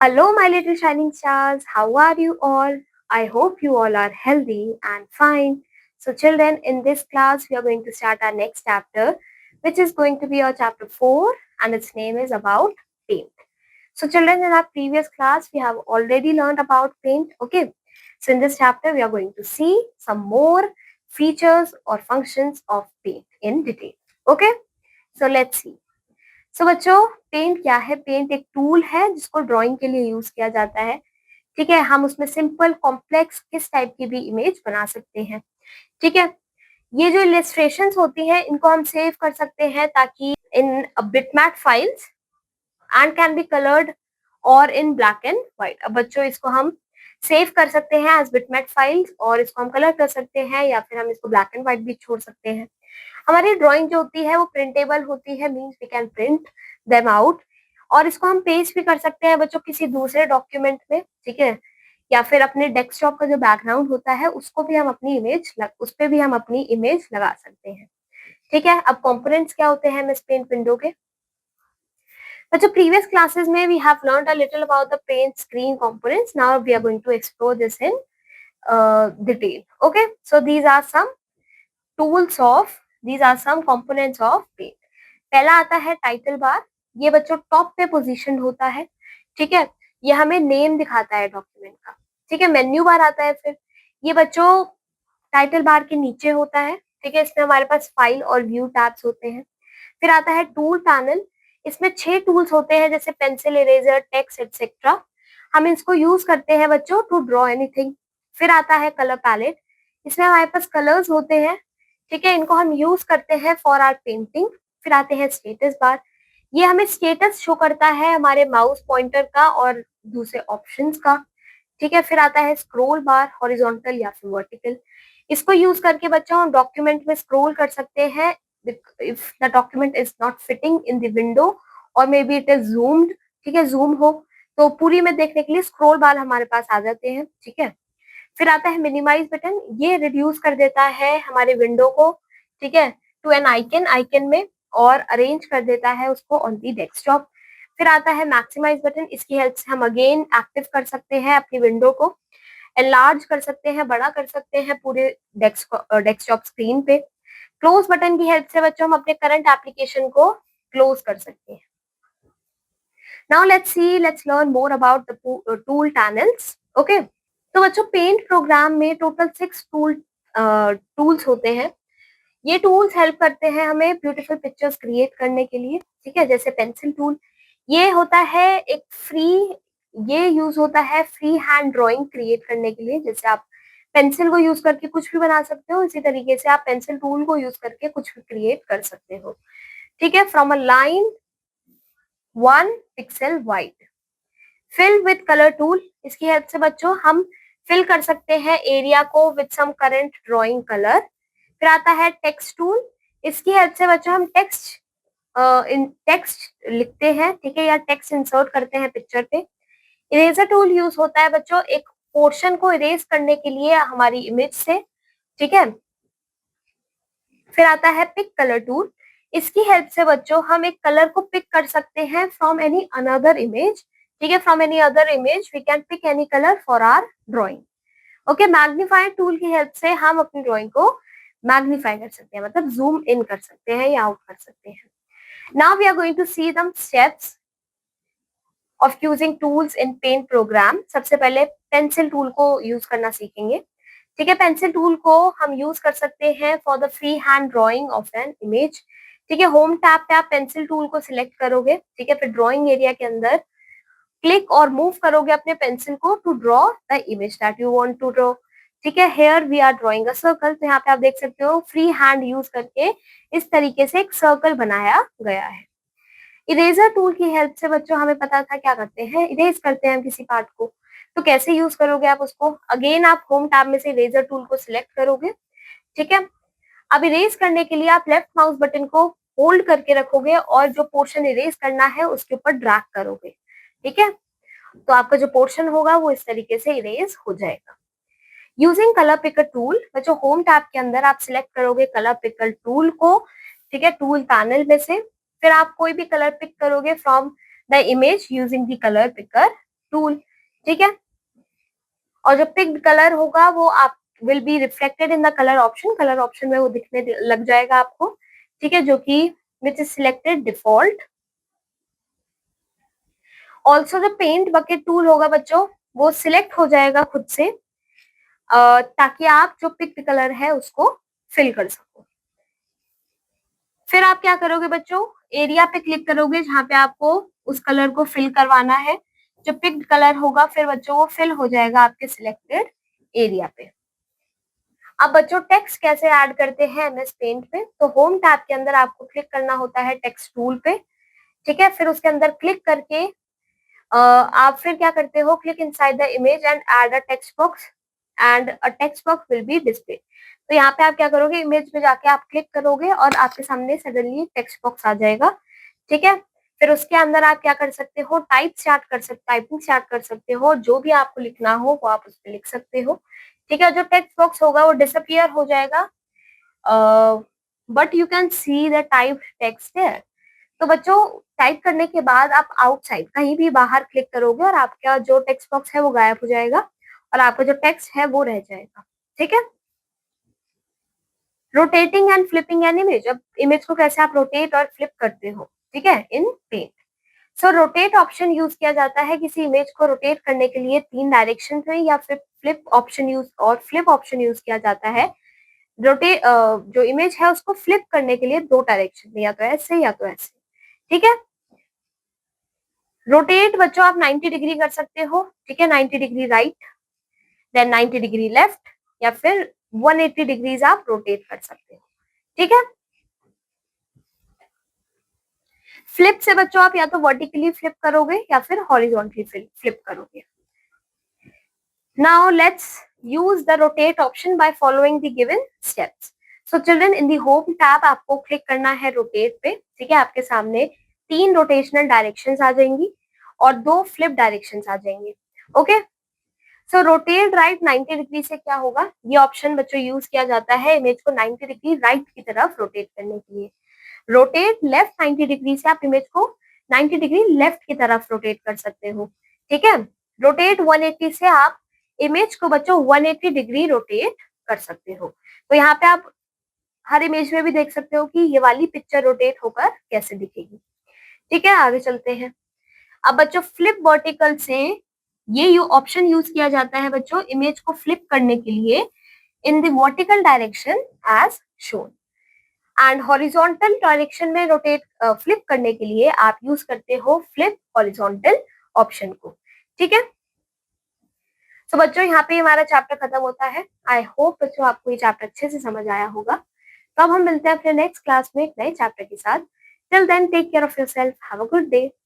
Hello, my little shining stars. How are you all? I hope you all are healthy and fine. So, children, in this class, we are going to start our next chapter, which is going to be our chapter 4, and its name is about paint. So, children, in our previous class, we have already learned about paint. Okay. So, in this chapter, we are going to see some more features or functions of paint in detail. Okay. So, let's see. सो बच्चों, paint क्या है? Paint एक tool है जिसको drawing के लिए use किया जाता है। ठीक है, हम उसमें सिंपल कॉम्प्लेक्स किस टाइप की भी इमेज बना सकते हैं। ठीक है, ये जो इलस्ट्रेशंस होती हैं इनको हम सेव कर सकते हैं ताकि इन bitmap files and can be coloured और इन ब्लैक एंड व्हाइट। अब बच्चों, इसको हम सेव कर सकते हैं एज बिटमैप फाइल्स और इसको हम कलर कर सकते हैं या फिर हम इसको ब्लैक एंड व्हाइट भी छोड़ सकते हैं। हमारी ड्राइंग जो होती है वो प्रिंटेबल होती है, means we can print them out, और इसको हम पेस्ट भी कर सकते हैं बच्चों किसी दूसरे डॉक्यूमेंट में। ठीक है, या फिर अपने डेस्कटॉप का जो बैकग्राउंड होता है उसको भी हम अपनी उस पे भी हम अपनी इमेज लगा सकते हैं। ठीक है, अब कंपोनेंट्स क्या होते हैं मिस पेंट विंडो के? बच्चों, प्रीवियस क्लासेस में we have learned a little about the paint screen components. Now we are going to explore this in detail. Okay, so these are some components of paint. पहला आता है title bar. ये बच्चों top पे position होता है. ठीक है, ये हमें नेम दिखाता है डॉक्यूमेंट का. ठीक है, मेन्यू बार आता है. फिर ये बच्चों टाइटल बार के नीचे होता है. ठीक है, इसमें हमारे पास फाइल और व्यू टैब्स होते हैं. फिर आता है टूल पैनल. इसमें 6 टूल्स होते हैं जैसे पेंसिल, इरेजर, टेक्स्ट एटसेट्रा. हम इसको यूज करते हैं बच्चों टू ड्रॉ एनीथिंग. फिर आता है कलर पैलेट. इसमें हमारे पास कलर्स होते हैं. ठीक है, इनको हम यूज करते हैं फॉर आवर पेंटिंग. फिर आते हैं स्टेटस बार. ये हमें स्टेटस शो करता है हमारे माउस पॉइंटर का और दूसरे ऑप्शंस का. ठीक है, फिर आता है स्क्रोल बार, हॉरिजॉन्टल या फिर वर्टिकल. इसको यूज करके बच्चों हम डॉक्यूमेंट में स्क्रोल कर सकते हैं if the document is not fitting in the window और may be it is zoomed. ठीक है, जूम हो तो पूरी में देखने के लिए स्क्रोल बार हमारे पास आ जाते हैं. ठीक है, फिर आता है मिनिमाइज बटन. ये रिड्यूस कर देता है हमारे विंडो को. ठीक है, टू एन आइकन में और अरेंज कर देता है उसको ऑन दी डेस्कटॉप. फिर आता है मैक्सिमाइज बटन. इसकी हेल्प से हम अगेन एक्टिव कर सकते हैं अपनी विंडो को, एनलार्ज कर सकते हैं, बड़ा कर सकते हैं पूरे डेस्कटॉप स्क्रीन पे. क्लोज बटन की हेल्प से बच्चों हम अपने करंट एप्लीकेशन को क्लोज कर सकते हैं. Now let's learn more about the tool panels. Okay, तो बच्चों पेंट प्रोग्राम में टोटल 6 टूल्स होते हैं. ये टूल्स हेल्प करते हैं हमें ब्यूटीफुल पिक्चर्स क्रिएट करने के लिए. ठीक है, जैसे पेंसिल टूल. ये होता है एक ये यूज होता है फ्री हैंड ड्राइंग क्रिएट करने के लिए. जैसे आप पेंसिल को यूज करके कुछ भी बना सकते हो, इसी तरीके से आप पेंसिल टूल को यूज करके कुछ भी क्रिएट कर सकते हो. ठीक है, from a line 1 pixel wide. Fill with colour tool. इसकी हेल्प से बच्चों हम फिल कर सकते हैं एरिया को with some current drawing colour. फिर आता है टेक्स्ट टूल. इसकी हेल्प से बच्चों हम टेक्स्ट लिखते हैं. ठीक है, या टेक्स्ट इंसर्ट करते हैं पिक्चर पे. इरेजर टूल यूज होता है बच्चों एक पोर्शन को इरेज करने के लिए हमारी इमेज से. ठीक है, फिर आता है पिक कलर टूल. इसकी हेल्प से बच्चों हम एक कलर को पिक कर सकते हैं फ्रॉम एनी अनदर इमेज. ठीक है, from any other image we can pick any colour for our drawing. Okay, magnifier tool की हेल्प से हम अपनी ड्रॉइंग को मैग्नीफाई कर सकते हैं, मतलब जूम इन कर सकते हैं या आउट कर सकते हैं. Now we are going to see some steps of using tools in paint program. सबसे पहले पेंसिल टूल को यूज करना सीखेंगे. ठीक है, पेंसिल टूल को हम यूज कर सकते हैं for the free hand drawing of an image. ठीक है, होम टैब पे आप पेंसिल टूल को सिलेक्ट करोगे. ठीक है, फिर ड्रॉइंग एरिया के अंदर क्लिक और मूव करोगे अपने पेंसिल को to draw the image that you want to draw. ठीक है, here we are drawing a circle. तो यहाँ पे आप देख सकते हो फ्री हैंड यूज करके इस तरीके से एक सर्कल बनाया गया है. इरेजर टूल की हेल्प से बच्चों हमें पता था क्या करते हैं, इरेज करते हैं हम किसी पार्ट को. तो कैसे यूज करोगे आप उसको? अगेन आप होम टैब में से इरेजर टूल को सिलेक्ट करोगे. ठीक है, अब इरेज करने के लिए आप लेफ्ट माउस बटन को होल्ड करके रखोगे और जो पोर्शन इरेज करना है उसके ऊपर ड्रैग करोगे. ठीक है, तो आपका जो पोर्शन होगा वो इस तरीके से इरेज हो जाएगा. Using colour picker tool. बच्चों होम टैब के अंदर आप सिलेक्ट करोगे कलर पिकर टूल को. ठीक है, टूल पैनल में से. फिर आप कोई भी कलर पिक करोगे from the image using the colour picker tool, ठीक है। और जो पिक्ड कलर होगा वो आप will be reflected in the colour option में वो दिखने लग जाएगा आपको, ठीक है, जो कि which is selected default. Also जो पेंट बकेट टूल होगा बच्चों वो सिलेक्ट हो जाएगा खुद से, ताकि आप जो पिक्ड कलर है उसको फिल कर सको। फिर आप क्या करोगे बच्चों, एरिया पे क्लिक करोगे जहां पे आपको उस कलर को फिल करवाना है। जो पिक्ड कलर होगा फिर बच्चों वो फिल हो जाएगा आपके सिलेक्टेड एरिया पे। अब बच्चों टेक्स्ट कैसे ऐड करते हैं एमएस पेंट पे, तो होम टैब के अंदर आपको क्लिक करना होता है टेक्स्ट टूल पे, ठीक है। फिर उसके अंदर क्लिक करके आप फिर क्या करते हो, click inside the image and add a text box and a text box will be display. तो यहाँ पे आप क्या करोगे, इमेज पे जाके आप क्लिक करोगे और आपके सामने सडनली टेक्स्ट बॉक्स आ जाएगा, ठीक है। फिर उसके अंदर आप क्या कर सकते हो, टाइपिंग स्टार्ट कर सकते हो, जो भी आपको लिखना हो वो आप उस पर लिख सकते हो, ठीक है। जो टेक्स्ट बॉक्स होगा वो डिसअपियर हो जाएगा, but you can see the type text there. तो बच्चों टाइप करने के बाद आप आउटसाइड कहीं भी बाहर क्लिक करोगे और आपका जो टेक्स्ट बॉक्स है वो गायब हो जाएगा और आपका जो टेक्स्ट है वो रह जाएगा, ठीक है। Rotating and flipping an image, अब इमेज को कैसे आप रोटेट और फ्लिप करते हो, ठीक है, इन पेंट। सो रोटेट ऑप्शन यूज किया जाता है किसी इमेज को रोटेट करने के लिए 3 डायरेक्शन में, या फिर फ्लिप ऑप्शन यूज किया जाता है रोटेट जो इमेज है उसको फ्लिप करने के लिए 2 डायरेक्शन में, या तो ऐसे या तो ऐसे, ठीक है। रोटेट बच्चों आप 90 डिग्री कर सकते हो, ठीक है, 90 degree right, then 90 degree left, या फिर 180 डिग्रीज आप रोटेट कर सकते हो, ठीक है। फ्लिप से बच्चों आप या तो वर्टिकली फ्लिप करोगे या फिर हॉरिजॉन्टली फ्लिप करोगे। Now let's use the rotate option by following the given steps. So children in the home tab आपको क्लिक करना है रोटेट पे, ठीक है। आपके सामने 3 रोटेशनल डायरेक्शंस आ जाएंगी और 2 फ्लिप डायरेक्शंस आ जाएंगे, ओके। सो रोटेट राइट 90 डिग्री से क्या होगा, ये ऑप्शन बच्चों यूज किया जाता है इमेज को 90 डिग्री राइट की तरफ रोटेट करने के लिए। रोटेट लेफ्ट 90 डिग्री से आप इमेज को 90 डिग्री लेफ्ट की तरफ रोटेट कर सकते हो, ठीक है। रोटेट 180 से आप इमेज को बच्चों 180 डिग्री रोटेट कर सकते हो। तो यहाँ पे आप हर इमेज में भी देख सकते हो कि ये वाली पिक्चर रोटेट होकर कैसे दिखेगी, ठीक है। आगे चलते हैं। अब बच्चों फ्लिप वर्टिकल से ये ऑप्शन यूज किया जाता है बच्चों इमेज को फ्लिप करने के लिए in the vertical direction as shown, and horizontal direction में रोटेट फ्लिप करने के लिए आप यूज करते हो फ्लिप हॉरिजॉन्टल ऑप्शन को, ठीक है। तो बच्चों यहाँ पे हमारा चैप्टर खत्म होता है। आई होप बच्चों आपको ये चैप्टर अच्छे से समझ आया होगा। तो अब हम मिलते हैं अपने नेक्स्ट क्लास में एक नए चैप्टर के साथ। Till then take care of yourself, have a good day.